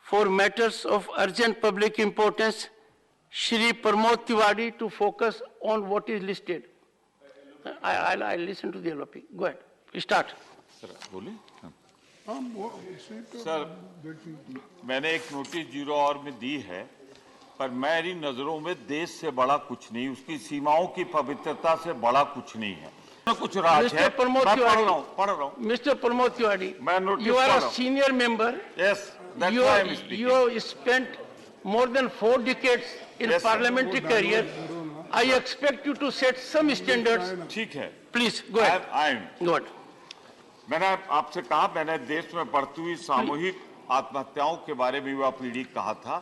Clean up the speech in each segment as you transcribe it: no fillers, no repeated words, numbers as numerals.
for matters of urgent public importance, Shri Pramod Tiwari to focus on what is listed. I'll listen to the LOP. Go ahead. Start. Sir, मैंने एक notice 0 our में दी है, पर मेरी नजरों में देश से बड़ा कुछ नहीं, उसकी सीमाओं की पवित्रता से बड़ा कुछ नहीं है। कुछ राज है, मैं पढ़ रहा हूँ। Mister Pramod Tiwari, you are a senior member. Yes, that's why I'm speaking. You spent more than 4 decades in parliamentary career. I expect you to set some standards. ठीक है. Please go ahead. Go ahead. मैंने आपसे कहा, मैंने देश में बढ़ती हुई सामूहिक आत्महत्याओं के बारे में युवा पीढ़ी कहा था,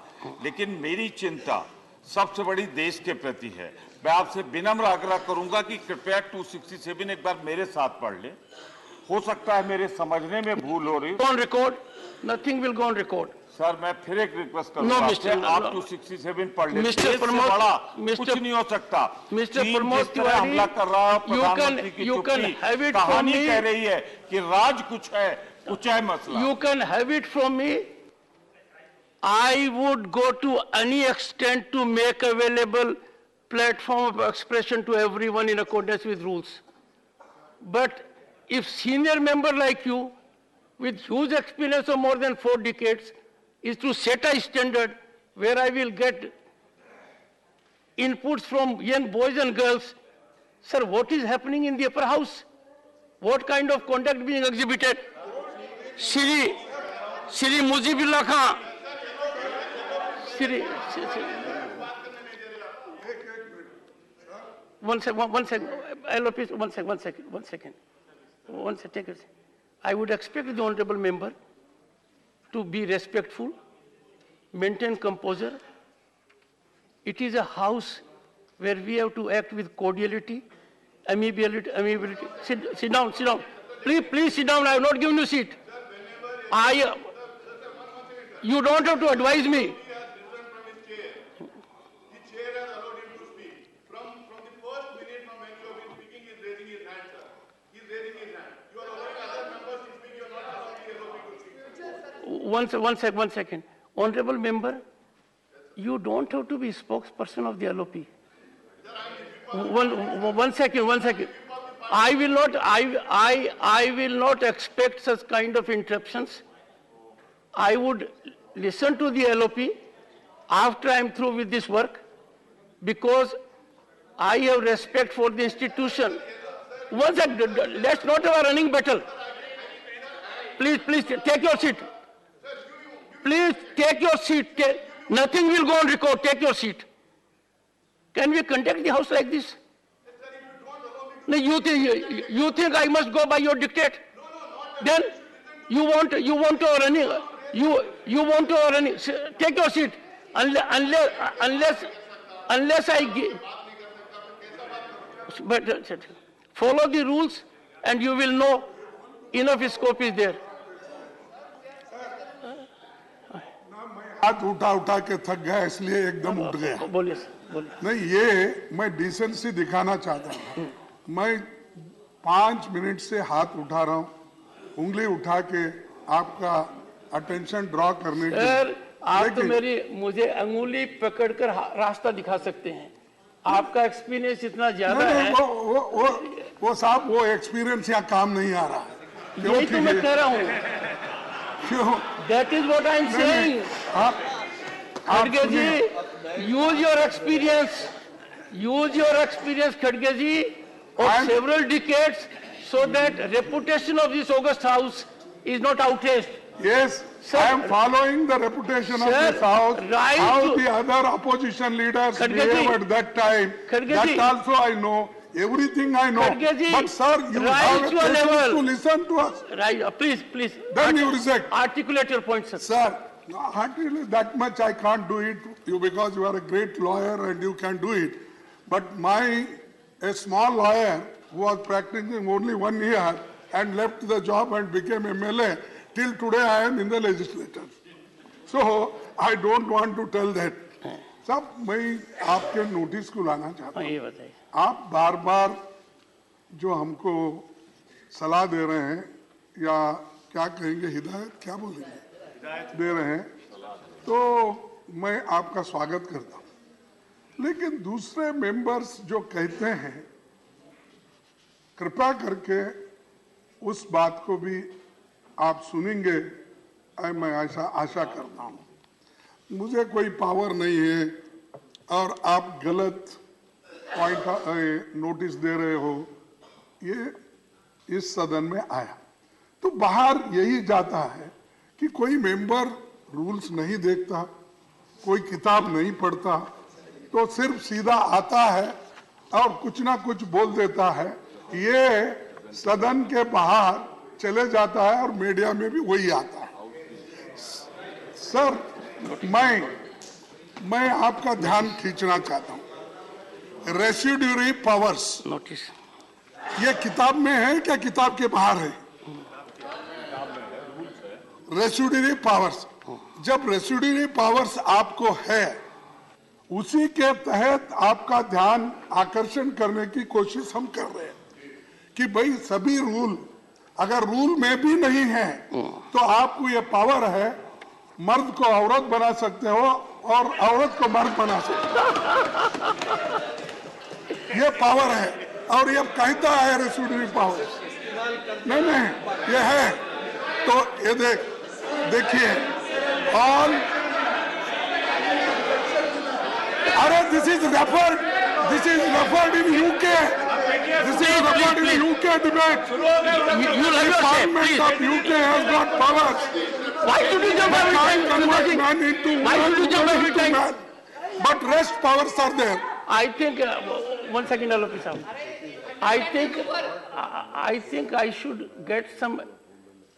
लेकिन मेरी चिंता सबसे बड़ी देश के प्रति है। मैं आपसे विनम्र आग्रह करूंगा कि कृपया 267 एक बार मेरे साथ पढ़ ले। हो सकता है मेरे समझने में भूल हो रही हो। On record, nothing will go on record. Sir, मैं फिर एक रिक्वेस्ट करूंगा आप 267 पढ़ ले। मिस्टर प्रमोद, कुछ नहीं हो सकता। मिस्टर प्रमोद तिवारी, हमला कर रहा है प्रधानमंत्री की चुप्पी, कहानी कह रही है कि राज कुछ है, कुछ है मसला। You can have it from me. I would go to any extent to make available platform of expression to everyone in accordance with rules. But if senior member like you, with huge experience of more than 4 decades, is to set a standard where I will get inputs from young boys and girls, sir, what is happening in the upper house? What kind of conduct being exhibited? Shri Mujibullah Khan, One second, LOP, one second. Take it. I would expect the honorable member to be respectful, maintain composure. It is a house where we have to act with cordiality, amiability. Sit down. Please sit down. I have not given you a seat. You don't have to advise me. One second. Honorable member, you don't have to be spokesperson of the LOP. One second. I will not expect such kind of interruptions. I would listen to the LOP after I am through with this work, because I have respect for the institution. One second, let's not have a running battle. Please take your seat. Please take your seat. Nothing will go on record. Take your seat. Can we conduct the house like this? No, you think I must go by your dictate? Then you want to running. You want to running. Take your seat. Unless I give. But follow the rules, and you will know enough scope is there. हाथ उठा के थक गया, इसलिए एकदम उठ गया। बोलिए। नहीं, ये मैं डिसेंसी दिखाना चाहता हूँ। मैं 5 मिनट से हाथ उठा रहा हूँ, उंगली उठा के आपका अटेंशन ड्रॉ करने के। सर, आप तो मुझे अंगुली पकड़कर रास्ता दिखा सकते हैं। आपका एक्सपीरियंस इतना ज्यादा है। वो साहब, वो एक्सपीरियंस यहाँ काम नहीं आ रहा। यही तो मैं कह रहा हूँ। That is what I am saying. Khadge ji, use your experience, Khadge ji, of several decades, so that reputation of this august house is not outraged. Yes, sir, I am following the reputation of this house, how the other opposition leaders behaved at that time. That also I know. Everything I know. But sir, you have to listen to us. Right, please. Then you reject. Articulate your point, sir. Sir, that much I can't do it because you are a great lawyer and you can do it. But a small lawyer who was practicing only 1 year and left the job and became MLA, till today I am in the legislature. So I don't want to tell that. Sir, मैं आपके notice को लाना चाहता हूँ। आप बार बार जो हमको सलाह दे रहे हैं, या क्या कहेंगे, हिदायत क्या बोलेंगे, दे रहे हैं, तो मैं आपका स्वागत करता हूं। लेकिन दूसरे मेंबर्स जो कहते हैं, कृपया करके उस बात को भी आप सुनेंगे, मैं ऐसा आशा करता हूं। मुझे कोई पावर नहीं है और आप गलत पॉइंट नोटिस दे रहे हो, ये इस सदन में आया तो बाहर यही जाता है कि कोई मेंबर रूल्स नहीं देखता, कोई किताब नहीं पढ़ता, तो सिर्फ सीधा आता है और कुछ ना कुछ बोल देता है, ये सदन के बाहर चले जाता है और मीडिया में भी वही आता है। सर, मैं आपका ध्यान खींचना चाहता हूं। रेसिड्यूरी पावर्स नोटिस ये किताब में है क्या, किताब के बाहर है? रेसिड्यूरी पावर्स, जब रेसिड्यूरी पावर्स आपको है, उसी के तहत आपका ध्यान आकर्षण करने की कोशिश हम कर रहे हैं कि भाई सभी रूल, अगर रूल में भी नहीं है तो आपको ये पावर है, मर्द को औरत बना सकते हो और औरत को मर्द बना सकते हो। ये पावर है और ये कहता है रेसिड्यूरी पावर। नहीं, ये है। तो ये देखिए, ऑल, अरे this is referred in UK, this is referred in UK debate. Parliament of UK has got powers. Why should you jump every time? Convert man into Why should you jump every time? man. But rest powers are there. I think, one second, LOP Saab. I think I should get some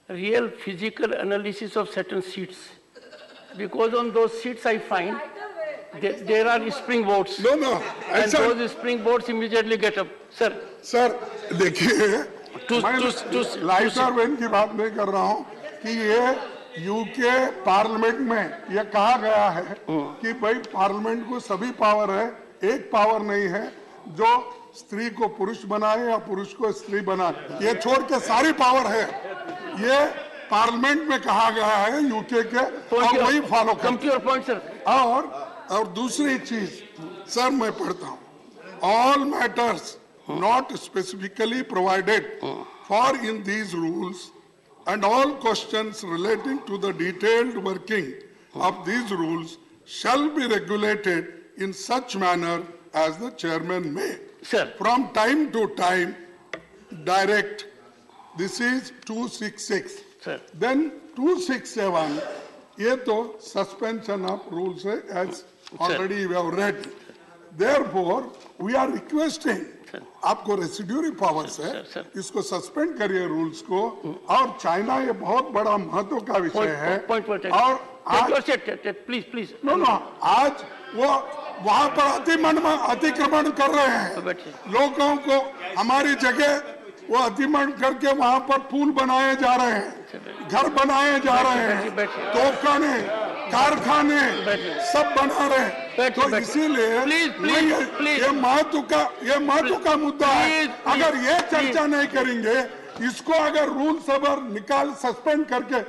real physical analysis of certain seats, because on those seats I find there are springboards. No. And those springboards immediately get up. Sir. Sir देखिए, to lighter when की बात नहीं कर रहा हूँ कि ये UK parliament में ये कहा गया है कि भाई पार्लियामेंट को सभी पावर है, एक पावर नहीं है जो स्त्री को पुरुष बनाए या पुरुष को स्त्री बनाए, ये छोड़ के सारी पावर है। ये पार्लियामेंट में कहा गया है यूके के, और वही फॉलो कर। और दूसरी चीज सर, मैं पढ़ता हूँ, all matters not specifically provided for in these rules and all questions relating to the detailed working of these rules shall be regulated in such manner as the chairman may, Sir. from time to time direct. This is 266. Sir. Then 267, ये तो suspension of rules है, as already we have read. Therefore, we are requesting, आपको residuary powers है, इसको suspend करिए rules को। और China ये बहुत बड़ा महत्व का विषय है। और प्लीज नो, आज वो वहाँ पर अतिक्रमण कर रहे हैं, लोगों को हमारी जगह वो अतिक्रमण करके वहाँ पर पुल बनाए जा रहे हैं, घर बनाए जा रहे हैं, तोपखाने, कारखाने सब बना रहे हैं। तो इसीलिए ये महत्व का मुद्दा है। अगर ये चर्चा नहीं करेंगे, इसको अगर रूल सबर निकाल सस्पेंड करके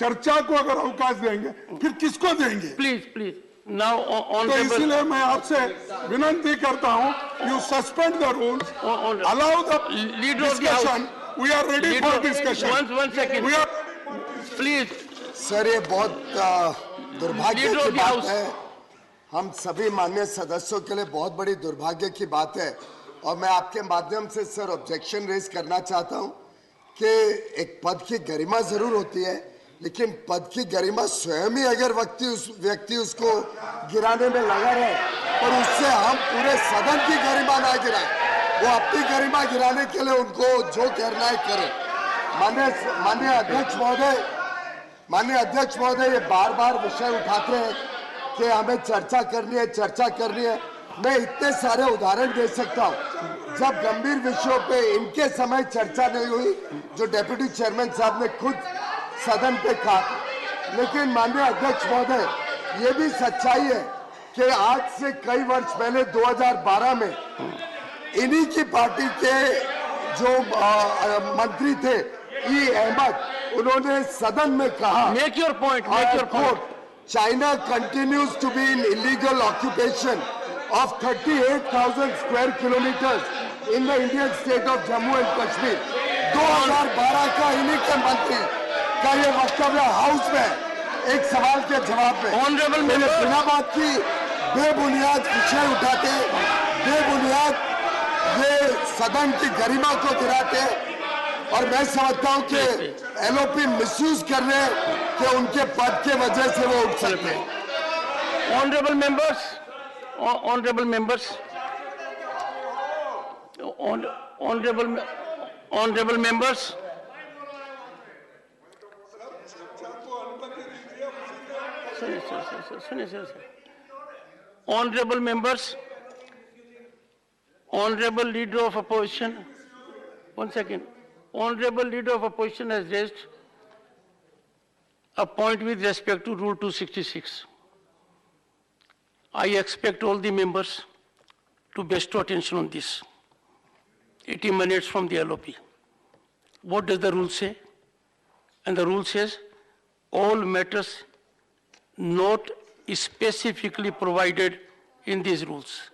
चर्चा को अगर अवकाश देंगे, फिर किसको देंगे? Please now on. तो इसीलिए मैं आपसे विनती करता हूँ, you suspend the rules, allow the discussion, we are ready for discussion. One second please. Sir, ये बहुत दुर्भाग्य की बात है, हम सभी माननीय सदस्यों के लिए बहुत बड़ी दुर्भाग्य की बात है। और मैं आपके माध्यम से सर ऑब्जेक्शन रेज करना चाहता हूं कि एक पद की गरिमा जरूर होती है, लेकिन पद की गरिमा स्वयं ही अगर व्यक्ति उसको गिराने में लगा रहे, और उससे हम पूरे सदन की गरिमा ना गिराए, वो अपनी गरिमा गिराने के लिए उनको जो करना है करें। माननीय अध्यक्ष महोदय ये बार बार विषय उठाते हैं कि हमें चर्चा करनी है। मैं इतने सारे उदाहरण दे सकता हूं, जब गंभीर विषयों पे इनके समय चर्चा नहीं हुई, जो डेप्यूटी चेयरमैन साहब ने खुद सदन पे कहा। लेकिन माननीय अध्यक्ष महोदय, ये भी सच्चाई है कि आज से कई वर्ष पहले 2012 में इन्हीं की पार्टी के जो मंत्री थे, ई अहमद, उन्होंने सदन में कहा, make your point China continues to be in illegal occupation of 38,000 square kilometers in the Indian state of Jammu and Kashmir. 2012 का इन्हीं के मंत्री का ये वक्तव्य हाउस में एक सवाल के जवाब में Honorable मैंने member. बिना बात की बेबुनियाद विषय उठाते, बेबुनियाद ये सदन की गरिमा को गिराते, और मैं समझता हूं कि एलओपी मिसयूज कर रहे हैं कि उनके पद के वजह से वो उठ सकते हैं। Honorable members, honorable members, honorable members. सुनिए sir, honorable members, honorable leader of opposition, 1 second, honorable leader of opposition has raised a point with respect to Rule 266. I expect all the members to bestow attention on this. It emanates from the LOP. What does the rule say? And the rule says, all matters not specifically provided in these rules.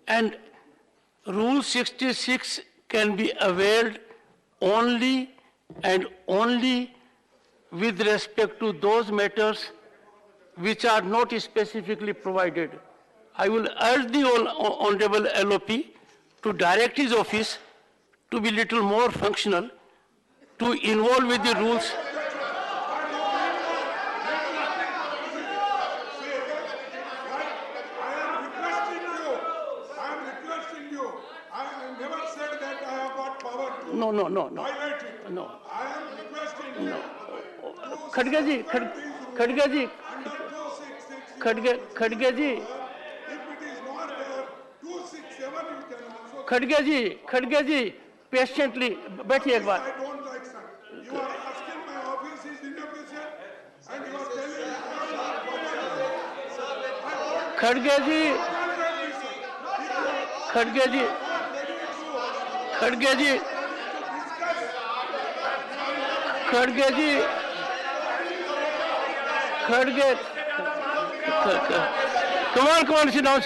And Rule 66 can be availed only and only with respect to those matters which are not specifically provided. I will urge the Honorable LOP to direct his office to be little more functional, to involve with the rules. I am requesting you. I never said that I have got power to No. violate it. No. I am requesting you. खड़गे जी, खड़गे जी, खड़गे जी, If it is not there, 267 you can also. खड़गे जी, patiently, बैठिए एक बार. I don't like sir. You are asking my office is inefficient and you are telling खड़गे जी, खड़गे जी, खड़गे जी, खड़गे जी, खड़गे, come on, sit down.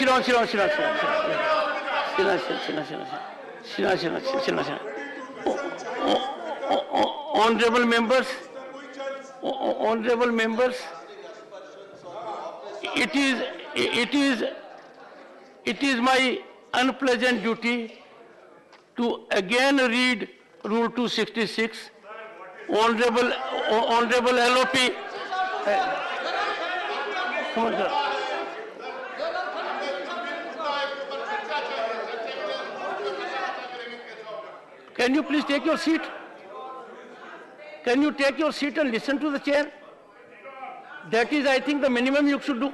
Honorable members, it is my unpleasant duty to again read Rule 266. Honorable LOP. Come on, sir. Can you please take your seat? Can you take your seat and listen to the chair? That is, I think, the minimum you should do.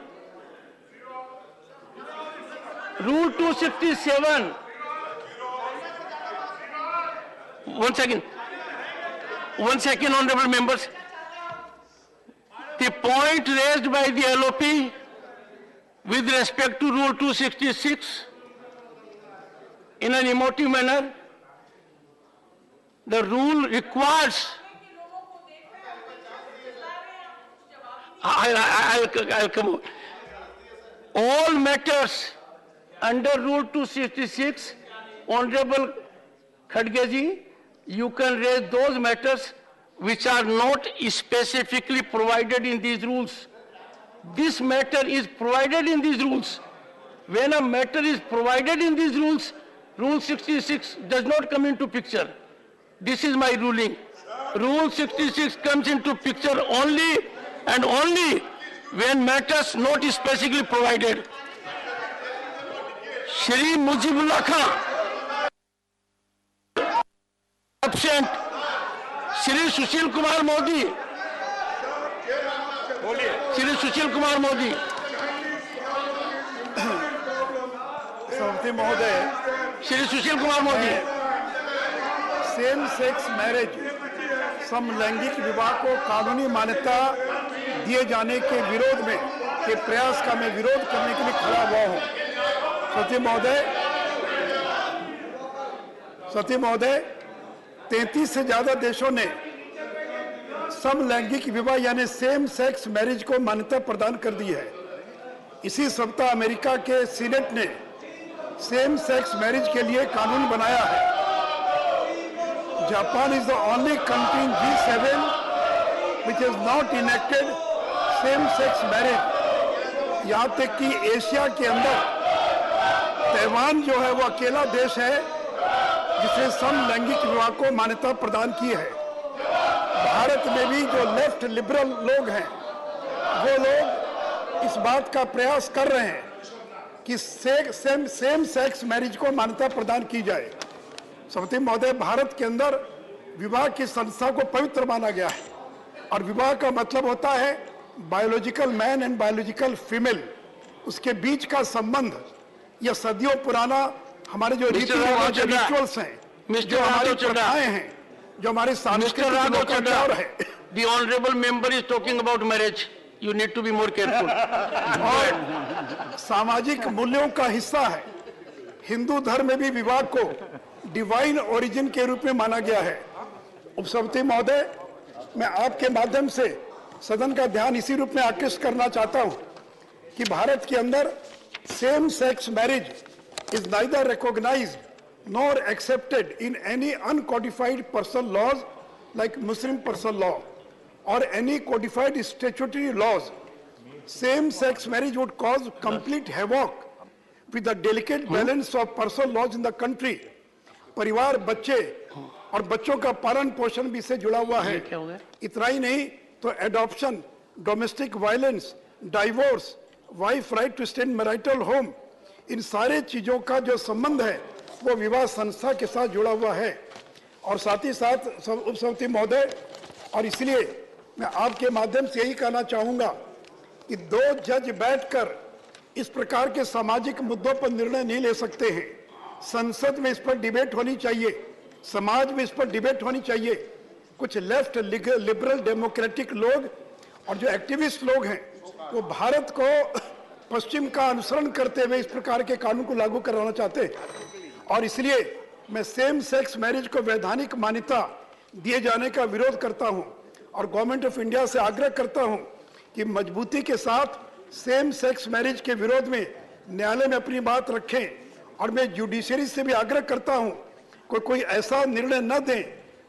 Rule 267. 1 second. 1 second, honorable members. The point raised by the LOP with respect to Rule 266 in an emotive manner, the rule requires. I'll come on. All matters under Rule 266, Honorable Khadgeji, you can raise those matters which are not specifically provided in these rules. This matter is provided in these rules. When a matter is provided in these rules, Rule 66 does not come into picture. This is my ruling. Rule 66 comes into picture only and only when matters not specifically provided. Shri Mujibullah Khan, absent. Shri Sushil Kumar Modi. Shri Sushil Kumar Modi. सभापति महोदय, Shri Sushil Kumar Modi. Same sex marriage समलैंगिक विवाह को कानूनी मान्यता दिए जाने के विरोध में के प्रयास का मैं विरोध करने के लिए खड़ा हुआ हूं। सती महोदय 33 से ज्यादा देशों ने समलैंगिक विवाह यानी सेम सेक्स मैरिज को मान्यता प्रदान कर दी है। इसी सप्ताह अमेरिका के सीनेट ने सेम सेक्स मैरिज के लिए कानून बनाया है। Japan is the only country in G7 which has not enacted same sex marriage। यहाँ तक कि एशिया के अंदर ताइवान जो है वो अकेला देश है जिसने समलैंगिक विवाह को मान्यता प्रदान की है। भारत में भी जो लेफ्ट लिबरल लोग हैं वो लोग इस बात का प्रयास कर रहे हैं कि सेम सेक्स मैरिज को मान्यता प्रदान की जाए। समिति महोदय, भारत के अंदर विवाह की संस्था को पवित्र माना गया है और विवाह का मतलब होता है biological man and biological female, उसके बीच का संबंध। यह सदियों पुराना हमारे जो रीति रिवाज रिचुअल्स हैं, जो हमारी प्रथाएं हैं, जो हमारे सांस्कृतिक लोकाचार है। The honorable member is talking about marriage. You need to be more careful. और सामाजिक मूल्यों का हिस्सा है। हिंदू धर्म में भी विवाह को डिवाइन ओरिजिन के रूप में माना गया है। उपसभापति महोदय, मैं आपके माध्यम से सदन का ध्यान इसी रूप में आकृष्ट करना चाहता हूं कि भारत के अंदर same sex marriage is neither recognized nor accepted in any uncodified personal laws like Muslim personal law or any codified statutory laws. Same sex marriage would cause complete havoc with the delicate balance of personal laws in the country. परिवार, बच्चे और बच्चों का पालन पोषण भी इससे जुड़ा हुआ है। इतना ही नहीं तो adoption, domestic violence, divorce, wife right to stay in marital home, इन सारे चीजों का जो संबंध है वो विवाह संस्था के साथ जुड़ा हुआ है। और साथ ही साथ उपसभापति महोदय, और इसलिए मैं आपके माध्यम से यही कहना चाहूंगा कि दो जज बैठकर इस प्रकार के सामाजिक मुद्दों पर निर्णय नहीं ले सकते हैं। संसद में इस पर डिबेट होनी चाहिए, समाज में इस पर डिबेट होनी चाहिए। कुछ लेफ्ट लिबरल डेमोक्रेटिक लोग और जो एक्टिविस्ट लोग हैं वो भारत को पश्चिम का अनुसरण करते हुए इस प्रकार के कानून को लागू करवाना चाहते हैं। और इसलिए मैं सेम सेक्स मैरिज को वैधानिक मान्यता दिए जाने का विरोध करता हूं और गवर्नमेंट ऑफ इंडिया से आग्रह करता हूं कि मजबूती के साथ सेम सेक्स मैरिज के विरोध में न्यायालय में अपनी बात रखें। और मैं जुडिशरी से भी आग्रह करता हूं कोई ऐसा निर्णय न दें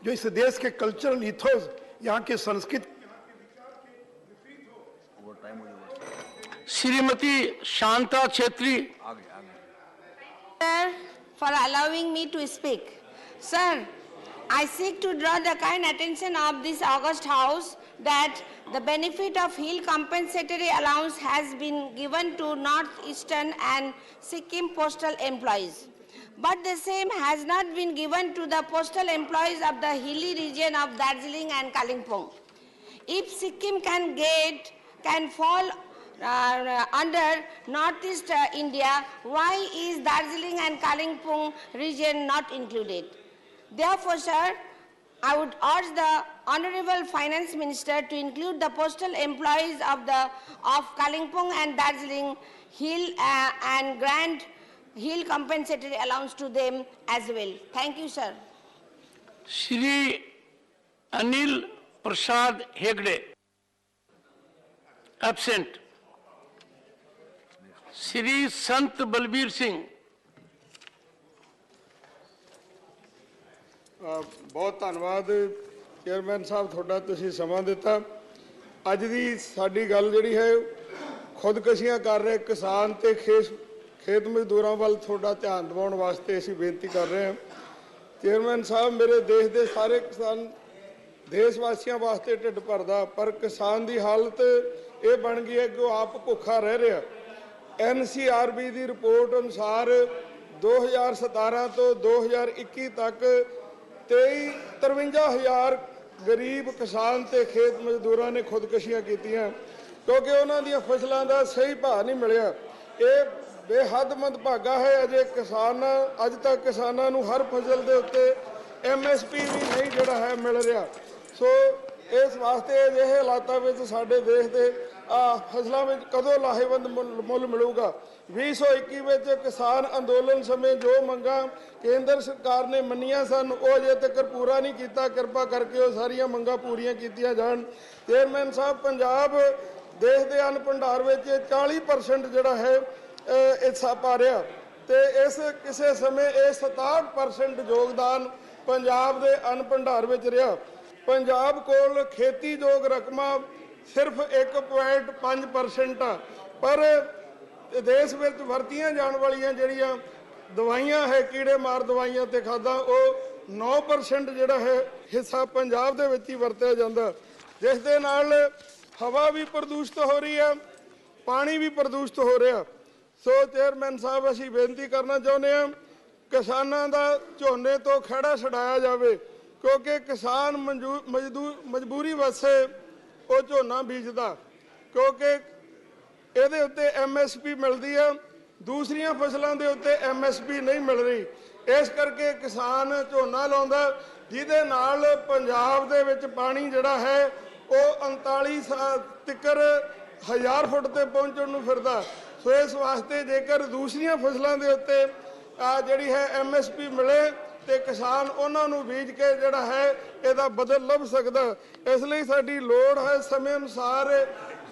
जो इस देश के कल्चरल इथोस, यहाँ के संस्कृति। Shrimati Shanta Chhetri. Sir, for allowing me to speak. Sir, I seek to draw the kind attention of this August House that the benefit of Hill compensatory allowance has been given to Northeastern and Sikkim postal employees. But the same has not been given to the postal employees of the hilly region of Darjeeling and Kalimpong. If Sikkim can fall under Northeast India, why is Darjeeling and Kalimpong region not included? Therefore, sir, I would urge the Honorable Finance Minister to include the postal employees of Kalimpong and Darjeeling Hill and grant Hill compensatory allowance to them as well. Thank you, sir. Shri Anil Prasad Hegde, absent. Shri संत बलबीर सिंह। बहुत धन्यवाद chairman साहब, थोड़ा तुसीं सਮਾं दिता। अज दी साडी गल जिहड़ी है खुदकशियां कर रहे किसान ते खेत मजदूरों वाल थोड़ा ध्यान दिवाउण वास्ते असीं बेनती कर रहे हैं। चेयरमैन साहब, मेरे देश के सारे किसान देशवासियों वास्ते ढिड भरदा, पर किसान की हालत ये बन गई है कि वो आप भुखा रह रहा। NCRB की रिपोर्ट अनुसार 2017 तो 2021 तक 53,000 गरीब किसान ते खेत मजदूरों ने खुदकशियां कीतियां क्योंकि उन्हां दी फसलों का सही भाव नहीं मिलिया। ये बेहद मंदभागा है। अजे किसान अज तक किसानों नूं हर फसल के उत्ते MSP भी नहीं जिहड़ा है मिल रहा। सो ਇਸ ਵਾਸਤੇ ਅਜਿਹੇ ਹਾਲਾਤਾਂ ਵਿੱਚ ਸਾਡੇ ਦੇਸ਼ ਦੇ ਫਸਲਾਂ ਵਿੱਚ ਕਦੋਂ ਲਾਹੇਵੰਦ ਮੁੱਲ ਮਿਲੂਗਾ। 2021 ਵਿੱਚ ਕਿਸਾਨ ਅੰਦੋਲਨ ਸਮੇਂ ਜੋ ਮੰਗਾਂ ਕੇਂਦਰ ਸਰਕਾਰ ਨੇ ਮੰਨੀਆਂ ਸਨ ਉਹ ਅਜੇ ਤੱਕ ਪੂਰਾ ਨਹੀਂ ਕੀਤਾ। ਕਿਰਪਾ ਕਰਕੇ ਉਹ ਸਾਰੀਆਂ ਮੰਗਾਂ ਪੂਰੀਆਂ ਕੀਤੀਆਂ ਜਾਣ। ਚੇਅਰਮੈਨ ਸਾਹਿਬ, ਪੰਜਾਬ ਦੇਸ਼ ਦੇ ਅੰਨ ਭੰਡਾਰ ਵਿੱਚ 40% ਜਿਹੜਾ ਹੈ ਹਿੱਸਾ ਪਾ ਰਿਹਾ ਤੇ ਇਸ ਕਿਸੇ ਸਮੇਂ ਇਹ 67% ਯੋਗਦਾਨ ਪੰਜਾਬ ਦੇ ਅੰਨ ਭੰਡਾਰ ਵਿੱਚ ਰਿਹਾ। ਪੰਜਾਬ ਕੋਲ ਖੇਤੀਯੋਗ ਰਕਮਾਂ ਸਿਰਫ 1.5% ਆ, ਪਰ ਦੇਸ਼ ਵਿੱਚ ਵਰਤੀਆਂ ਜਾਣ ਵਾਲੀਆਂ ਜਿਹੜੀਆਂ ਦਵਾਈਆਂ ਹੈ ਕੀੜੇ ਮਾਰ ਦਵਾਈਆਂ ਤੇ ਖਾਦਾਂ ਉਹ 9% ਜਿਹੜਾ ਹੈ ਹਿੱਸਾ ਪੰਜਾਬ ਦੇ ਵਿੱਚ ਹੀ ਵਰਤਿਆ ਜਾਂਦਾ, ਜਿਸ ਦੇ ਨਾਲ ਹਵਾ ਵੀ ਪ੍ਰਦੂਸ਼ਿਤ ਹੋ ਰਹੀ ਹੈ, ਪਾਣੀ ਵੀ ਪ੍ਰਦੂਸ਼ਿਤ ਹੋ ਰਿਹਾ। ਸੋ ਚੇਅਰਮੈਨ ਸਾਹਿਬ, ਅਸੀਂ ਬੇਨਤੀ ਕਰਨਾ ਚਾਹੁੰਦੇ ਹਾਂ ਕਿਸਾਨਾਂ ਦਾ ਝੋਨੇ ਤੋਂ ਖਹਿੜਾ ਛਡਾਇਆ ਜਾਵੇ, ਕਿਉਂਕਿ ਕਿਸਾਨ ਮਜਬੂਰੀ ਵਸੇ ਉਹ ਝੋਨਾ ਬੀਜਦਾ, ਕਿਉਂਕਿ ਇਹਦੇ ਉੱਤੇ MSP ਮਿਲਦੀ ਹੈ, ਦੂਸਰੀਆਂ ਫਸਲਾਂ ਦੇ ਉੱਤੇ MSP ਨਹੀਂ ਮਿਲ ਰਹੀ। ਇਸ ਕਰਕੇ ਕਿਸਾਨ ਝੋਨਾ ਲਾਉਂਦਾ, ਜਿਹਦੇ ਨਾਲ ਪੰਜਾਬ ਦੇ ਵਿੱਚ ਪਾਣੀ ਜਿਹੜਾ ਹੈ ਉਹ 39 ਤੱਕਰ 1000 ਫੁੱਟ ਤੇ ਪਹੁੰਚਣ ਨੂੰ ਫਿਰਦਾ। ਸੋ ਇਸ ਵਾਸਤੇ ਜੇਕਰ ਦੂਸਰੀਆਂ ਫਸਲਾਂ ਦੇ ਉੱਤੇ ਜਿਹੜੀ ਹੈ MSP ਮਿਲੇ ਤੇ ਕਿਸਾਨ ਉਹਨਾਂ ਨੂੰ ਬੀਜ ਕੇ ਜਿਹੜਾ ਹੈ ਇਹਦਾ ਬਦਲ ਲੱਭ ਸਕਦਾ। ਇਸ ਲਈ ਸਾਡੀ ਲੋੜ ਹੈ ਸਮੇਂ ਅਨੁਸਾਰ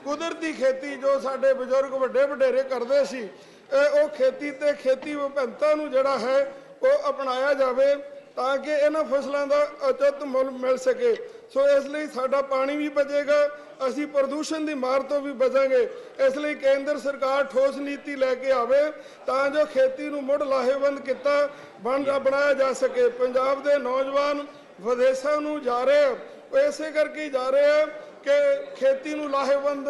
ਕੁਦਰਤੀ ਖੇਤੀ ਜੋ ਸਾਡੇ ਬਜ਼ੁਰਗ ਵੱਡੇ ਵਡੇਰੇ ਕਰਦੇ ਸੀ ਉਹ ਖੇਤੀ ਤੇ ਖੇਤੀ ਵਿਭਿੰਨਤਾ ਨੂੰ ਜਿਹੜਾ ਹੈ ਉਹ ਅਪਣਾਇਆ ਜਾਵੇ ਤਾਂ ਕਿ ਇਹਨਾਂ ਫਸਲਾਂ ਦਾ ਉਚਿਤ ਮੁੱਲ ਮਿਲ ਸਕੇ। ਸੋ ਇਸ ਲਈ ਸਾਡਾ ਪਾਣੀ ਵੀ ਬਚੇਗਾ, ਅਸੀਂ ਪ੍ਰਦੂਸ਼ਣ ਦੀ ਮਾਰ ਤੋਂ ਵੀ ਬਚਾਂਗੇ। ਇਸ ਲਈ ਕੇਂਦਰ ਸਰਕਾਰ ਠੋਸ ਨੀਤੀ ਲੈ ਕੇ ਆਵੇ ਤਾਂ ਜੋ ਖੇਤੀ ਨੂੰ ਮੁੜ ਲਾਹੇਵੰਦ ਕੀਤਾ ਬਣਾਇਆ ਜਾ ਸਕੇ। ਪੰਜਾਬ ਦੇ ਨੌਜਵਾਨ ਵਿਦੇਸ਼ਾਂ ਨੂੰ ਜਾ ਰਹੇ ਆ, ਉਹ ਇਸੇ ਕਰਕੇ ਜਾ ਰਹੇ ਆ ਕਿ ਖੇਤੀ ਨੂੰ ਲਾਹੇਵੰਦ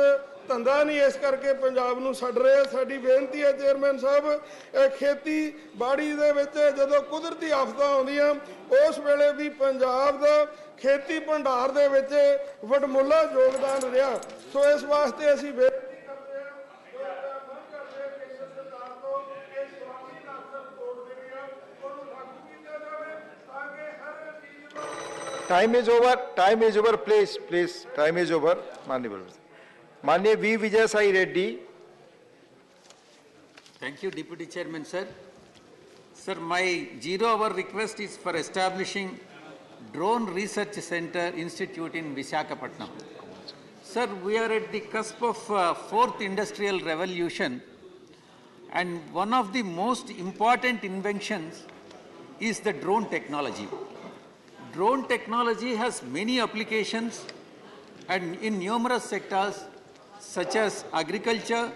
ਧੰਦਾ ਨਹੀਂ, ਇਸ ਕਰਕੇ ਪੰਜਾਬ ਨੂੰ ਛੱਡ ਰਹੇ ਆ। ਸਾਡੀ ਬੇਨਤੀ ਹੈ ਚੇਅਰਮੈਨ ਸਾਹਿਬ, ਖੇਤੀਬਾੜੀ ਦੇ ਵਿੱਚ ਜਦੋਂ ਕੁਦਰਤੀ ਆਫਤਾਂ ਆਉਂਦੀਆਂ ਉਸ ਵੇਲੇ ਵੀ ਪੰਜਾਬ ਦਾ ਖੇਤੀ ਭੰਡਾਰ ਦੇ ਵਿੱਚ ਵਡਮੁੱਲਾ ਯੋਗਦਾਨ ਰਿਹਾ। ਸੋ ਇਸ ਵਾਸਤੇ ਅਸੀਂ ਬੇਨਤੀ ਕਰਦੇ ਹਾਂ ਕੇਂਦਰ ਸਰਕਾਰ ਤੋਂ ਕਿ ਸਵਾਮੀ ਨਾਥਨ ਕੋਡ ਜਿਹੜੀ ਆ ਉਹਨੂੰ ਲਾਗੂ ਕੀਤਾ ਜਾਵੇ ਤਾਂ ਕਿ ਹਰ ਚੀਜ਼ ਨੂੰ Time is over, please, time is over. माननीय V. Vijay Sai Reddy. Thank you, Deputy Chairman, sir. Sir, my 0-hour request is for establishing Drone Research Center Institute in Visakhapatnam. Sir, we are at the cusp of fourth industrial revolution, and one of the most important inventions is the drone technology. Drone technology has many applications and in numerous sectors such as agriculture,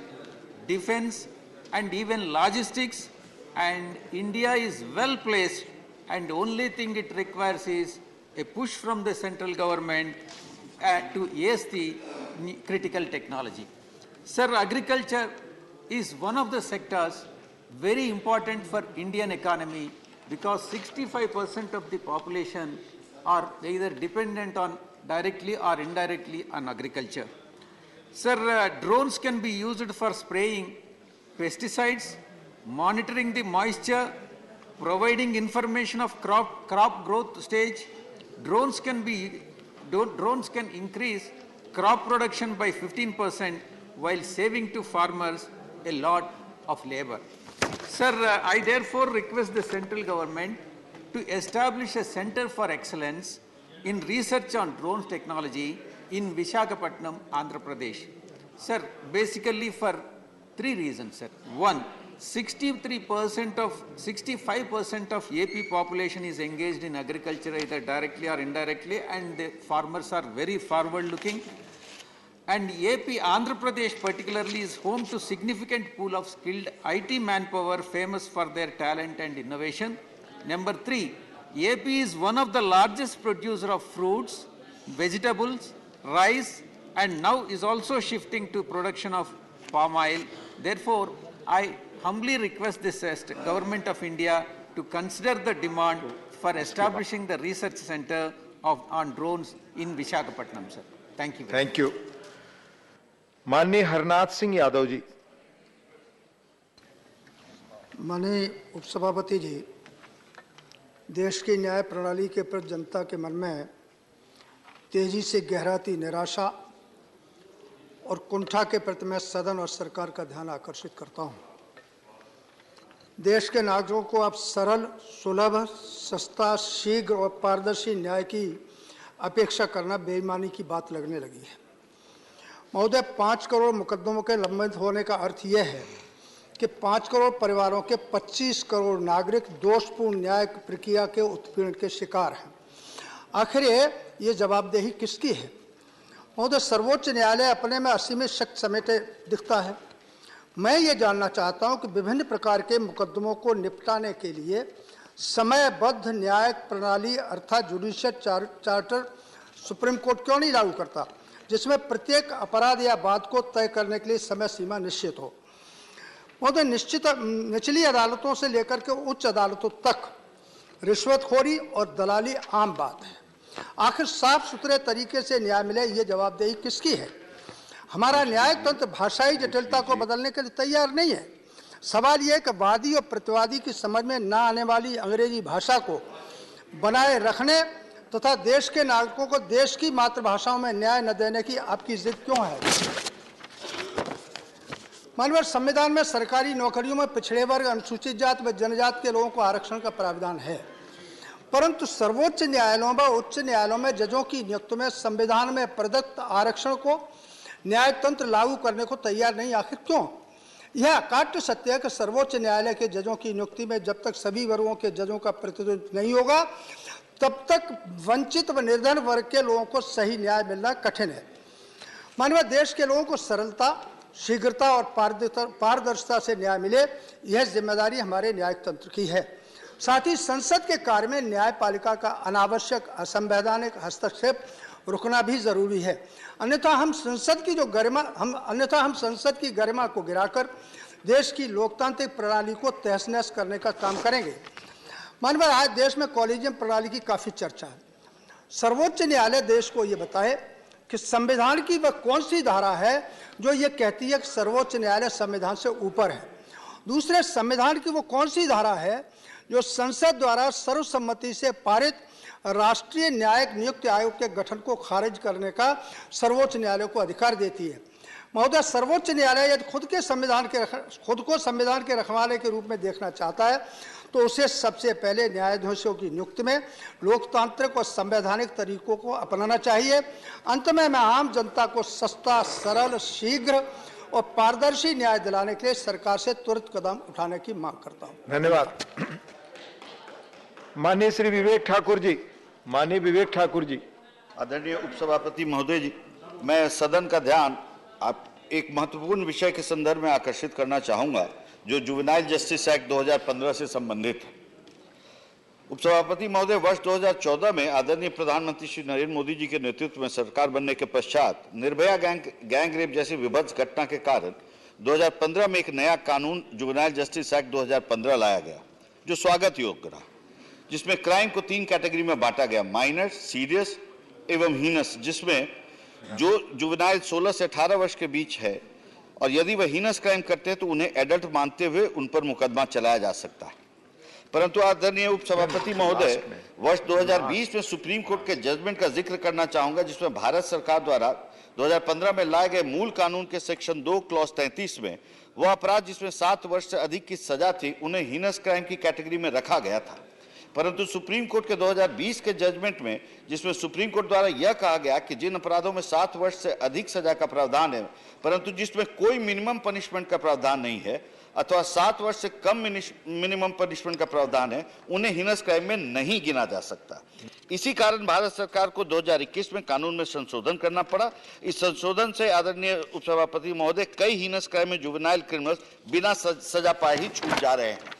defense, and even logistics, and India is well placed, and only thing it requires is a push from the central government to ace the critical technology. Sir, agriculture is one of the sectors very important for Indian economy because 65% of the population are either dependent on directly or indirectly on agriculture. Sir, drones can be used for spraying pesticides, monitoring the moisture, providing information of crop growth stage. Drones can increase crop production by 15% while saving to farmers a lot of labor. Sir, I therefore request the central government to establish a center for excellence in research on drone technology in Visakhapatnam, Andhra Pradesh. Sir, basically for three reasons, sir. One, 65% of AP population is engaged in agriculture either directly or indirectly, and the farmers are very forward looking. And AP, Andhra Pradesh particularly, is home to significant pool of skilled IT manpower famous for their talent and innovation. Number three, AP is one of the largest producer of fruits, vegetables, rice, and now is also shifting to production of palm oil. Therefore, I humbly request this Government of India to consider the demand for establishing the research center on drones in Visakhapatnam, sir. Thank you. Thank you. माननीय हरनाथ सिंह यादव जी। माननीय उपसभापति जी, देश की न्याय प्रणाली के प्रति जनता के मन में तेजी से गहराती निराशा और कुंठा के प्रति मैं सदन और सरकार का ध्यान आकर्षित करता हूं। देश के नागरिकों को अब सरल, सुलभ, सस्ता, शीघ्र और पारदर्शी न्याय की अपेक्षा करना बेईमानी की बात लगने लगी है। महोदय, 5 करोड़ मुकदमों के लंबित होने का अर्थ यह है कि 5 करोड़ परिवारों के 25 करोड़ नागरिक दोषपूर्ण न्याय प्रक्रिया के उत्पीड़न के शिकार हैं। आखिर ये जवाबदेही किसकी है? महोदय, सर्वोच्च न्यायालय अपने में असीमित शक्ति समेटे दिखता है। मैं ये जानना चाहता हूं कि विभिन्न प्रकार के मुकदमों को निपटाने के लिए समयबद्ध न्यायिक प्रणाली अर्थात जुडिशियल चार्टर सुप्रीम कोर्ट क्यों नहीं लागू करता, जिसमें प्रत्येक अपराध या वाद को तय करने के लिए समय सीमा निश्चित हो। महोदय, निचली अदालतों से लेकर के उच्च अदालतों तक रिश्वतखोरी और दलाली आम बात है। आखिर साफ सुथरे तरीके से न्याय मिले, ये जवाबदेही किसकी है? हमारा न्यायिक तंत्र भाषाई जटिलता को बदलने के लिए तैयार नहीं है। सवाल यह है कि वादी और प्रतिवादी की समझ में न आने वाली अंग्रेजी भाषा को बनाए रखने तथा देश के नागरिकों को देश की मातृभाषाओं में न्याय न देने की आपकी जिद क्यों है? माननीय, संविधान में सरकारी नौकरियों में पिछड़े वर्ग, अनुसूचित जाति व जनजाति के लोगों को आरक्षण का प्रावधान है, परंतु सर्वोच्च न्यायालयों व उच्च न्यायालयों में जजों की नियुक्ति में संविधान में प्रदत्त आरक्षण को न्याय तंत्र लागू करने को तैयार नहीं। आखिर क्यों? यह अकाट्य सत्य है कि सर्वोच्च न्यायालय के जजों की नियुक्ति में जब तक सभी वर्गों के जजों का प्रतिनिधित्व नहीं होगा, तब तक वंचित व निर्धन वर्ग के लोगों को सही न्याय मिलना कठिन है। माननीय, देश के लोगों को सरलता, शीघ्रता और पारदर्शिता से न्याय मिले, यह जिम्मेदारी हमारे न्यायिक तंत्र की है। साथ ही संसद के कार्य में न्यायपालिका का अनावश्यक असंवैधानिक हस्तक्षेप रुकना भी जरूरी है। अन्यथा हम संसद की गरिमा को गिराकर देश की लोकतांत्रिक प्रणाली को तहस नहस करने का काम करेंगे। माननीय, आज देश में कॉलेजियम प्रणाली की काफी चर्चा है। सर्वोच्च न्यायालय देश को ये बताए कि संविधान की वह कौन सी धारा है जो ये कहती है कि सर्वोच्च न्यायालय संविधान से ऊपर है। दूसरे, संविधान की वो कौन सी धारा है जो संसद द्वारा सर्वसम्मति से पारित राष्ट्रीय न्यायिक नियुक्ति आयोग के गठन को खारिज करने का सर्वोच्च न्यायालय को अधिकार देती है। महोदय, सर्वोच्च न्यायालय यदि खुद को संविधान के रखवाले के रूप में देखना चाहता है तो उसे सबसे पहले न्यायाधीशों की नियुक्ति में लोकतांत्रिक और संवैधानिक तरीकों को अपनाना चाहिए। अंत में मैं आम जनता को सस्ता, सरल, शीघ्र और पारदर्शी न्याय दिलाने के लिए सरकार से त्वरित कदम उठाने की मांग करता हूं। धन्यवाद। माननीय श्री विवेक ठाकुर जी। माननीय विवेक ठाकुर जी। आदरणीय उपसभापति महोदय जी, मैं सदन का ध्यान आप एक महत्वपूर्ण विषय के संदर्भ में आकर्षित करना चाहूंगा जो जुवेनाइल जस्टिस एक्ट 2015 से संबंधित है। उपसभापति महोदय, वर्ष 2014 में आदरणीय प्रधानमंत्री श्री नरेंद्र मोदी जी के नेतृत्व में सरकार बनने के पश्चात निर्भया गैंग रेप जैसी विभत्स घटना के कारण 2015 में एक नया कानून जुवेनाइल जस्टिस एक्ट 2015 लाया गया, जो स्वागत योग्य रहा, जिसमें क्राइम को 3 कैटेगरी में बांटा गया: माइनर, सीरियस एवं हीनस, जिसमें जो जुवेनाइल 16 से 18 वर्ष के बीच है और यदि वह हीनस क्राइम करते हैं तो उन्हें एडल्ट मानते हुए उन पर मुकदमा चलाया जा सकता है। परंतु आदरणीय उपसभापति महोदय, वर्ष 2020 में सुप्रीम कोर्ट के जजमेंट का जिक्र करना चाहूंगा, जिसमें भारत सरकार द्वारा 2015 में लाए गए मूल कानून के सेक्शन 2 क्लॉज 33 में वह अपराध जिसमें 7 वर्ष से अधिक की सजा थी उन्हें हीनस क्राइम की कैटेगरी में रखा गया था। परंतु सुप्रीम कोर्ट के 2020 के जजमेंट में, जिसमें सुप्रीम कोर्ट द्वारा यह कहा गया कि जिन अपराधों में 7 वर्ष से अधिक सजा का प्रावधान है परंतु जिसमें कोई मिनिमम पनिशमेंट का प्रावधान नहीं है अथवा 7 वर्ष से कम मिनिमम पनिशमेंट का प्रावधान है, उन्हें हीनस क्राइम में नहीं गिना जा सकता। इसी कारण भारत सरकार को 2021 में कानून में संशोधन करना पड़ा। इस संशोधन से आदरणीय उपसभापति महोदय, कई हीनस क्राइम में जुवेनाइल क्रिमिनल्स बिना सजा पाए ही छूट जा रहे हैं।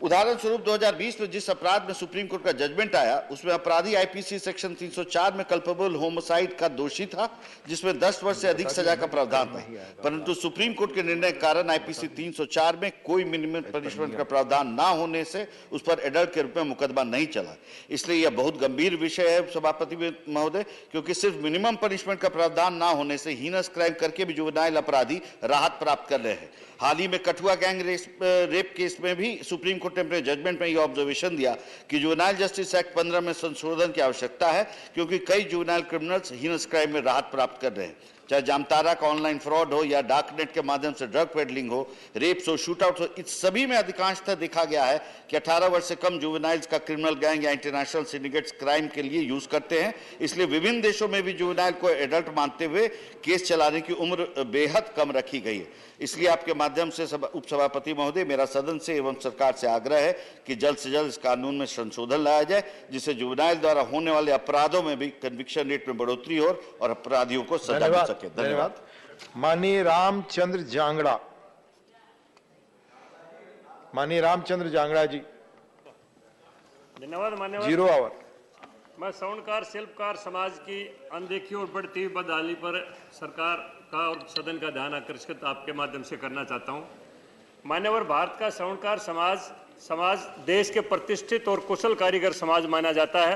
उदाहरण स्वरूप 2020 में जिस अपराध में सुप्रीम कोर्ट का जजमेंट आया उसमें अपराधी आईपीसी सेक्शन 304 में कल्पेबल होमिसाइड का दोषी था, जिसमें 10 वर्ष से अधिक सजा का प्रावधान था। परंतु सुप्रीम कोर्ट के निर्णय के कारण आईपीसी 304 में कोई मिनिमम पनिशमेंट का प्रावधान ना होने से उस पर एडल्ट के रूप में मुकदमा नहीं चला। इसलिए यह बहुत गंभीर विषय है सभापति महोदय, क्योंकि सिर्फ मिनिमम पनिशमेंट का प्रावधान ना होने से हीनस क्राइम करके भी जुवेनाइल अपराधी राहत प्राप्त कर रहे हैं। हाल ही में कठुआ गैंग रेप केस में भी सुप्रीम कोर्ट कोर्ट ने अपने जजमेंट में यह ऑब्जर्वेशन दिया कि जुवेनाइल जस्टिस एक्ट 15 में संशोधन की आवश्यकता है, क्योंकि कई जुवेनाइल क्रिमिनल्स हीनस क्राइम में राहत प्राप्त कर रहे हैं। चाहे जामतारा का ऑनलाइन फ्रॉड हो या डार्कनेट के माध्यम से ड्रग पेडलिंग हो, रेप्स हो, शूटआउट हो, इस सभी में अधिकांशतः देखा गया है कि 18 वर्ष से कम जुवेनाइल्स का क्रिमिनल गैंग या इंटरनेशनल सिंडिकेट्स क्राइम के लिए यूज करते हैं। इसलिए विभिन्न देशों में भी जुवेनाइल को एडल्ट मानते हुए केस चलाने की उम्र बेहद कम रखी गई है। इसलिए आपके माध्यम से उपसभापति महोदय, मेरा सदन से एवं सरकार से आग्रह है कि जल्द से जल्द इस कानून में संशोधन लाया जाए, जिससे जुवेनाइल द्वारा होने वाले अपराधों में भी कन्विक्शन रेट में बढ़ोतरी हो और अपराधियों को सजा मिल सके। धन्यवाद। माननीय रामचंद्र जांगड़ा, माननीय रामचंद्र जांगड़ा जी। धन्यवाद मान्यवर। 0 आवर। मैं स्वर्णकार शिल्पकार समाज की अनदेखी और बढ़ती हुई बदहाली पर सरकार का और सदन का ध्यान आकर्षित आपके माध्यम से करना चाहता हूं। मान्यवर, भारत का स्वर्णकार समाज देश के प्रतिष्ठित और कुशल कारीगर समाज माना जाता है।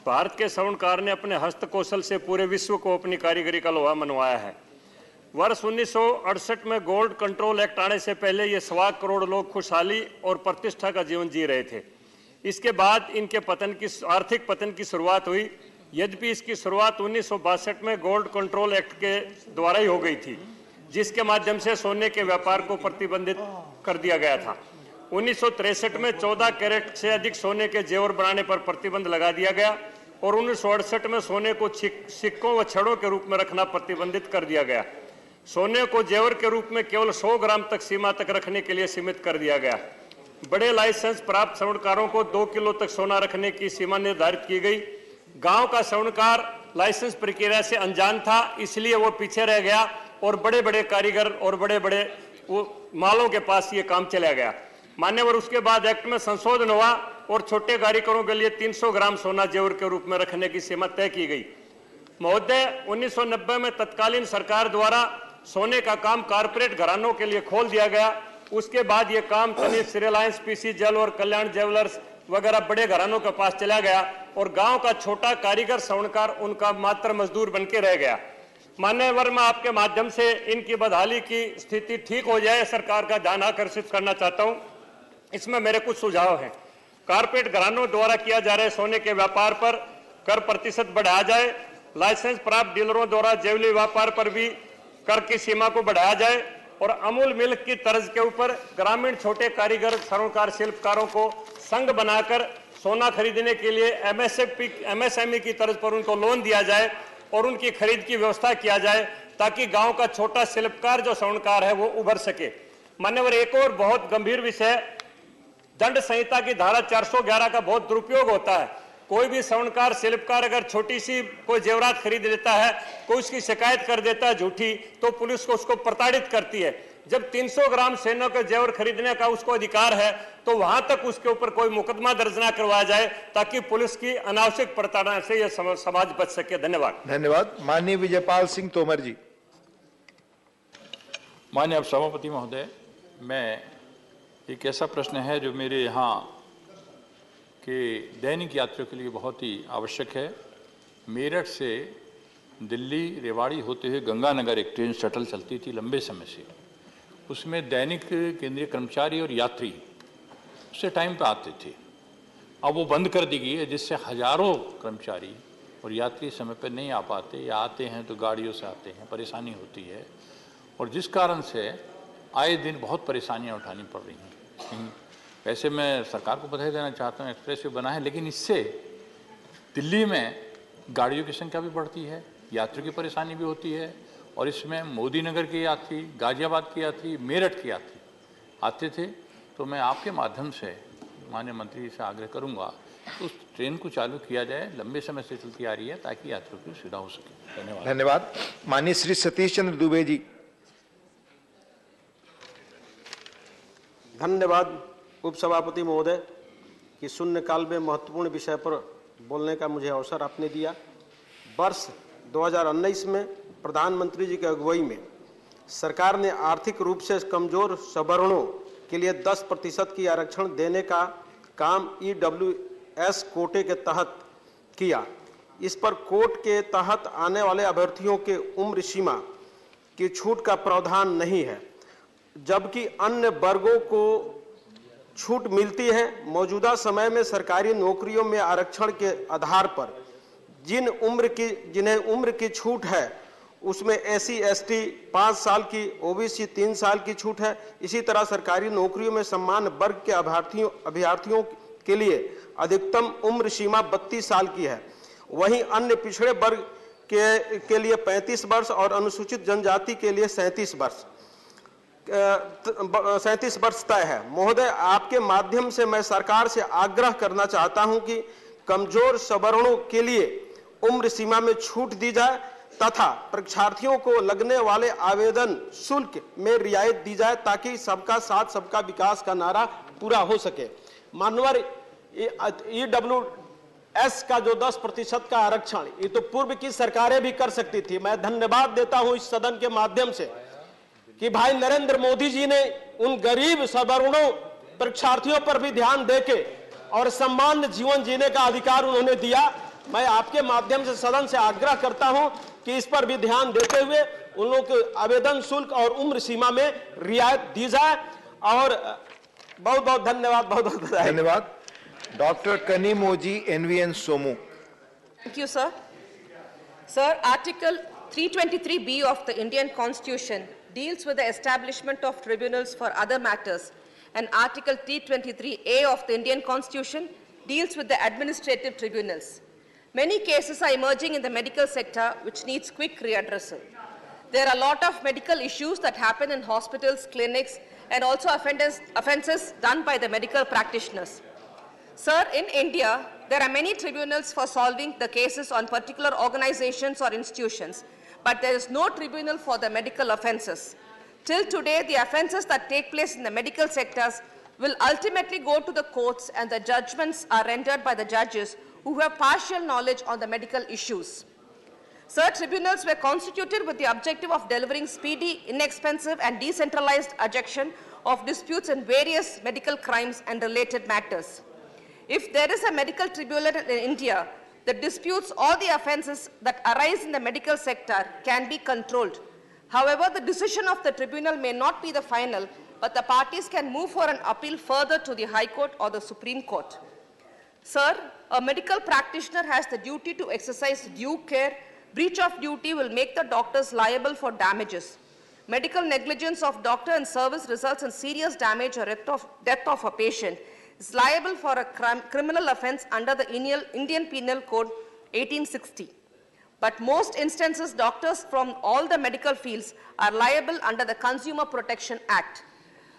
भारत के स्वर्णकार ने अपने हस्त कौशल से पूरे विश्व को अपनी कारीगरी का लोहा मनवाया है। वर्ष 1968 में गोल्ड कंट्रोल एक्ट आने से पहले ये 1.25 करोड़ लोग खुशहाली और प्रतिष्ठा का जीवन जी रहे थे। इसके बाद इनके आर्थिक पतन की शुरुआत हुई। यद्यपि इसकी शुरुआत 1962 में गोल्ड कंट्रोल एक्ट के द्वारा ही हो गई थी, जिसके माध्यम से सोने के व्यापार को प्रतिबंधित कर दिया गया था। 1963 में 14 कैरेट से अधिक सोने के जेवर बनाने पर प्रतिबंध लगा दिया गया और 1968 में सोने को सिक्कों व छड़ों के रूप में रखना प्रतिबंधित कर दिया गया। सोने को जेवर के रूप में केवल 100 ग्राम तक सीमा तक रखने के लिए सीमित कर दिया गया। बड़े लाइसेंस प्राप्त स्वर्णकारों को 2 किलो तक सोना रखने की सीमा निर्धारित की गई। गांव का स्वर्णकार लाइसेंस प्रक्रिया से अनजान था, इसलिए वो पीछे रह गया और बड़े बड़े कारीगर और बड़े बड़े मालों के पास ये काम चला गया। मान्यवर, उसके बाद एक्ट में संशोधन हुआ और छोटे कारीगरों के लिए 300 ग्राम सोना जेवर के रूप में रखने की सीमा तय की गई। महोदय, 1990 में तत्कालीन सरकार द्वारा सोने का काम कारपोरेट घरानों के लिए खोल दिया गया। उसके बाद ये काम तनिष्क, रिलायंस, पीसी जल और कल्याण ज्वेलर्स वगैरह बड़े घरानों के पास चला गया और गांव का छोटा कारीगर स्वर्णकार उनका मात्र मजदूर बन के रह गया। मान्यवर, मैं आपके माध्यम से इनकी बदहाली की स्थिति ठीक हो जाए, सरकार का ध्यान आकर्षित करना चाहता हूं। इसमें मेरे कुछ सुझाव हैं। कारपोरेट घरानों द्वारा किया जा रहे सोने के व्यापार पर कर प्रतिशत बढ़ाया जाए। लाइसेंस प्राप्त डीलरों द्वारा ज्वेलरी व्यापार पर भी कर की सीमा को बढ़ाया जाए और अमूल मिल्क की तर्ज के ऊपर ग्रामीण छोटे कारीगर स्वर्णकार शिल्पकारों को संघ बनाकर सोना खरीदने के लिए MSME की तर्ज पर उनको लोन दिया जाए और उनकी खरीद की व्यवस्था किया जाए, ताकि गांव का छोटा शिल्पकार जो स्वर्णकार है वो उभर सके। मान्यवर, एक और बहुत गंभीर विषय, दंड संहिता की धारा 411 का बहुत दुरुपयोग होता है। कोई भी स्वर्णकार शिल्पकार अगर छोटी सी कोई जेवरात खरीद लेता है, कोई उसकी शिकायत कर देता है झूठी, तो पुलिस को उसको प्रताड़ित करती है। जब 300 ग्राम सोने के जेवर खरीदने का उसको अधिकार है, तो वहां तक उसके ऊपर कोई मुकदमा दर्ज न करवाया जाए, ताकि पुलिस की अनावश्यक प्रताड़ना से यह समाज बच सके। धन्यवाद। धन्यवाद। माननीय विजयपाल सिंह तोमर जी। माननीय सभापति महोदय, मैं एक ऐसा प्रश्न है जो मेरे यहाँ के दैनिक यात्रियों के लिए बहुत ही आवश्यक है। मेरठ से दिल्ली रेवाड़ी होते हुए गंगानगर एक ट्रेन शटल चलती थी लंबे समय से। उसमें दैनिक केंद्रीय कर्मचारी और यात्री उससे टाइम पर आते थे। अब वो बंद कर दी गई है, जिससे हजारों कर्मचारी और यात्री समय पर नहीं आ पाते, या आते हैं तो गाड़ियों से आते हैं, परेशानी होती है, और जिस कारण से आए दिन बहुत परेशानियां उठानी पड़ रही हैं। वैसे मैं सरकार को बधाई देना चाहता हूँ, एक्सप्रेस वे बना है, लेकिन इससे दिल्ली में गाड़ियों की संख्या भी बढ़ती है, यात्रियों की परेशानी भी होती है, और इसमें मोदी नगर के यात्री, गाजियाबाद के यात्री, मेरठ के यात्री आते थे। तो मैं आपके माध्यम से माननीय मंत्री से आग्रह करूंगा कि उस ट्रेन को चालू किया जाए, लंबे समय से चलती आ रही है, ताकि यात्रियों की सुविधा हो सके। धन्यवाद। धन्यवाद। माननीय श्री सतीश चंद्र दुबे जी। धन्यवाद उपसभापति महोदय कि शून्यकाल में महत्वपूर्ण विषय पर बोलने का मुझे अवसर आपने दिया। वर्ष 2019 में प्रधानमंत्री जी की अगुवाई में सरकार ने आर्थिक रूप से कमजोर सवर्णों के लिए 10% की आरक्षण देने का काम EWS कोटे के तहत किया। इस पर कोट के तहत आने वाले अभ्यर्थियों के उम्र सीमा की छूट का प्रावधान नहीं है, जबकि अन्य वर्गों को छूट मिलती है। मौजूदा समय में सरकारी नौकरियों में आरक्षण के आधार पर जिन्हें उम्र की छूट है उसमें SC ST 5 साल की, OBC 3 साल की छूट है। इसी तरह सरकारी नौकरियों में समान वर्ग के अभ्यर्थियों के लिए अधिकतम उम्र सीमा 32 साल की है। वहीं अन्य पिछड़े वर्ग के लिए 35 वर्ष और अनुसूचित जनजाति के लिए 37 वर्ष तय है। महोदय, आपके माध्यम से मैं सरकार से आग्रह करना चाहता हूं कि कमजोर सवर्णों के लिए उम्र सीमा में छूट दी जाए तथा परीक्षार्थियों को लगने वाले आवेदन शुल्क में रियायत दी जाए ताकि सबका साथ सबका विकास का नारा पूरा हो सके। मानवर EWS का जो 10% का आरक्षण, ये तो पूर्व की सरकारें भी कर सकती थी। मैं धन्यवाद देता हूं इस सदन के माध्यम से कि भाई नरेंद्र मोदी जी ने उन गरीब सवर्णों परीक्षार्थियों पर भी ध्यान देके और सम्मान्य जीवन जीने का अधिकार उन्होंने दिया। मैं आपके माध्यम से सदन से आग्रह करता हूं कि इस पर भी ध्यान देते हुए उन लोगों के आवेदन शुल्क और उम्र सीमा में रियायत दी जाए। और बहुत बहुत धन्यवाद, बहुत बहुत बधाई। धन्यवाद। Doctor Kanimozhi NVN Somu. Thank you, sir. Sir, Article 323B of the Indian Constitution deals with the establishment of tribunals for other matters, and Article 323A of the Indian Constitution deals with the administrative tribunals. Many cases are emerging in the medical sector which needs quick readdressal. There are a lot of medical issues that happen in hospitals, clinics, and also offences done by the medical practitioners. Sir, in India, there are many tribunals for solving the cases on particular organizations or institutions, but there is no tribunal for the medical offences. Till today, the offences that take place in the medical sectors will ultimately go to the courts, and the judgments are rendered by the judges who have partial knowledge on the medical issues. Sir, tribunals were constituted with the objective of delivering speedy, inexpensive, and decentralized adjudication of disputes in various medical crimes and related matters. If there is a medical tribunal in India, the disputes or the offences that arise in the medical sector can be controlled. However, the decision of the tribunal may not be the final, but the parties can move for an appeal further to the High Court or the Supreme Court. Sir, a medical practitioner has the duty to exercise due care. Breach of duty will make the doctors liable for damages. Medical negligence of doctor in service results in serious damage or death of a patient is liable for a criminal offense under the Indian Penal Code 1860. But most instances, doctors from all the medical fields are liable under the Consumer Protection Act.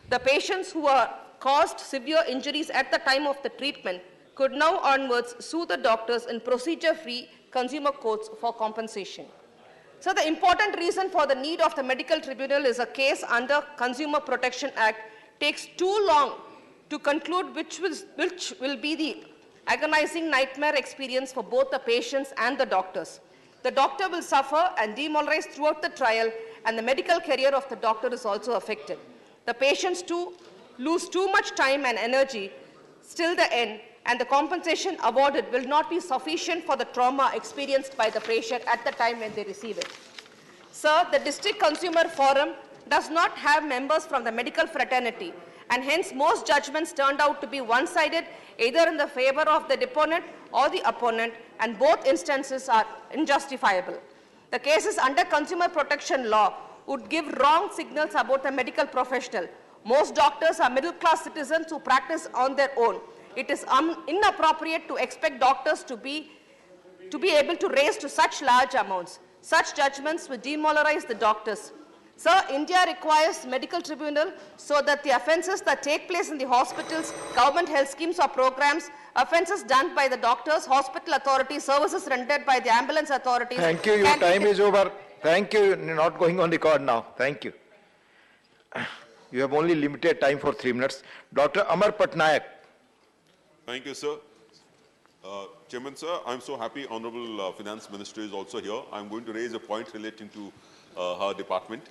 The patients who are caused severe injuries at the time of the treatment could now onwards sue the doctors in procedure-free consumer courts for compensation. So the important reason for the need of the medical tribunal is a case under Consumer Protection Act takes too long to conclude, which will be the agonizing nightmare experience for both the patients and the doctors. The doctor will suffer and demoralize throughout the trial, and the medical career of the doctor is also affected. The patients too lose too much time and energy till the end, and the compensation awarded will not be sufficient for the trauma experienced by the patient at the time when they receive it. Sir, the District Consumer Forum does not have members from the medical fraternity, and hence most judgments turned out to be one-sided, either in the favor of the deponent or the opponent, and both instances are unjustifiable. The cases under consumer protection law would give wrong signals about the medical professional. Most doctors are middle-class citizens who practice on their own. It is inappropriate to expect doctors to be able to raise to such large amounts. Such judgments will demoralize the doctors. Sir, India requires medical tribunal so that the offences that take place in the hospitals, government health schemes or programs, offences done by the doctors, hospital authorities, services rendered by the ambulance authorities. Thank you. Your time is over. Thank you. You're not going on record now. Thank you. You have only limited time for 3 minutes. Dr. Amar Patnaik. Thank you, sir. Chairman, sir, I'm so happy Honorable Finance Minister is also here. I'm going to raise a point relating to her department.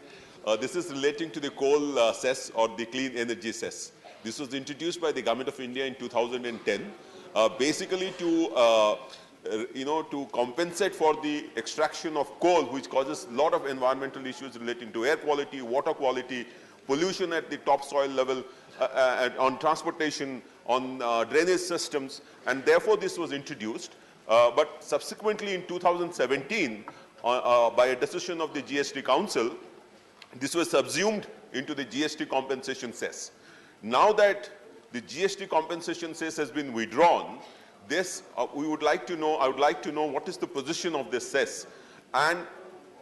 This is relating to the coal cess or the clean energy cess. This was introduced by the Government of India in 2010, basically to to compensate for the extraction of coal, which causes a lot of environmental issues relating to air quality, water quality, pollution at the topsoil level, on transportation, on drainage systems, and therefore this was introduced. But subsequently in 2017, by a decision of the GST Council, this was subsumed into the GST compensation cess. Now that the GST compensation cess has been withdrawn, this we would like to know. I would like to know what is the position of this cess. And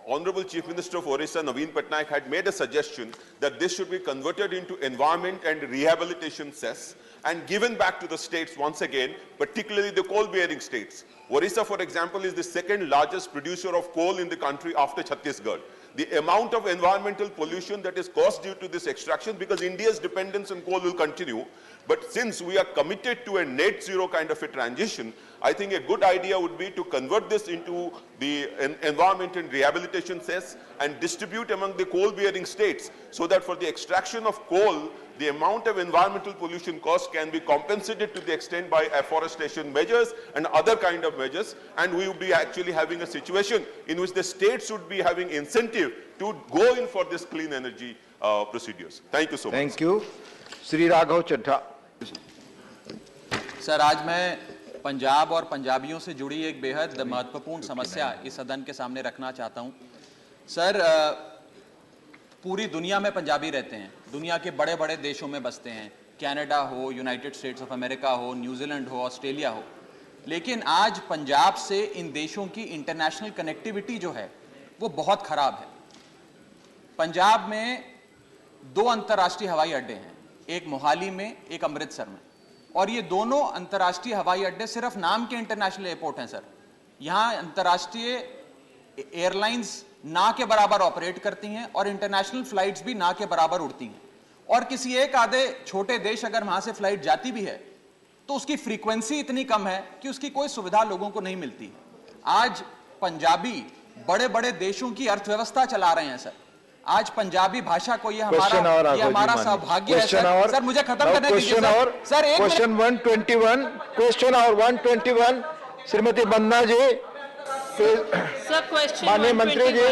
Honorable Chief Minister of Orissa, Naveen Patnaik, had made a suggestion that this should be converted into environment and rehabilitation cess and given back to the states once again, particularly the coal-bearing states. Orissa, for example, is the second largest producer of coal in the country after Chhattisgarh. The amount of environmental pollution that is caused due to this extraction, because India's dependence on coal will continue, but since we are committed to a net zero kind of a transition, I think a good idea would be to convert this into the environment and rehabilitation cess and distribute among the coal-bearing states, so that for the extraction of coal, the amount of environmental pollution cost can be compensated to the extent by afforestation measures and other kind of measures, and we would be actually having a situation in which the states would be having incentive to go in for this clean energy procedures. Thank you so much. Thank you. Sri Raghav Chadha. Sir, आज मैं पंजाब और पंजाबियों से जुड़ी एक बेहद महत्वपूर्ण समस्या इस सदन के सामने रखना चाहता हूं। सर, पूरी दुनिया में पंजाबी रहते हैं, दुनिया के बड़े बड़े देशों में बसते हैं, कनाडा हो, यूनाइटेड स्टेट्स ऑफ अमेरिका हो, न्यूजीलैंड हो, ऑस्ट्रेलिया हो, लेकिन आज पंजाब से इन देशों की इंटरनेशनल कनेक्टिविटी जो है वो बहुत खराब है। पंजाब में 2 अंतर्राष्ट्रीय हवाई अड्डे हैं, एक मोहाली में, एक अमृतसर में, और ये दोनों अंतर्राष्ट्रीय हवाई अड्डे सिर्फ नाम के इंटरनेशनल एयरपोर्ट हैं सर। यहाँ अंतर्राष्ट्रीय एयरलाइंस ना के बराबर ऑपरेट करती हैं और इंटरनेशनल फ्लाइट्स भी ना के बराबर उड़ती हैं, और किसी एक आधे छोटे देश अगर वहां से फ्लाइट जाती भी है तो उसकी फ्रीक्वेंसी इतनी कम है कि उसकी कोई सुविधा लोगों को नहीं मिलती। आज पंजाबी बड़े बड़े देशों की अर्थव्यवस्था चला रहे हैं सर। आज पंजाबी भाषा को ये हमारा सौभाग्य है सर। सर, मुझे खत्म करने दीजिए सर। एक क्वेश्चन 121, क्वेश्चन और 121, श्रीमती बन्ना जी, सर, क्वेश्चन माननीय मंत्री जी।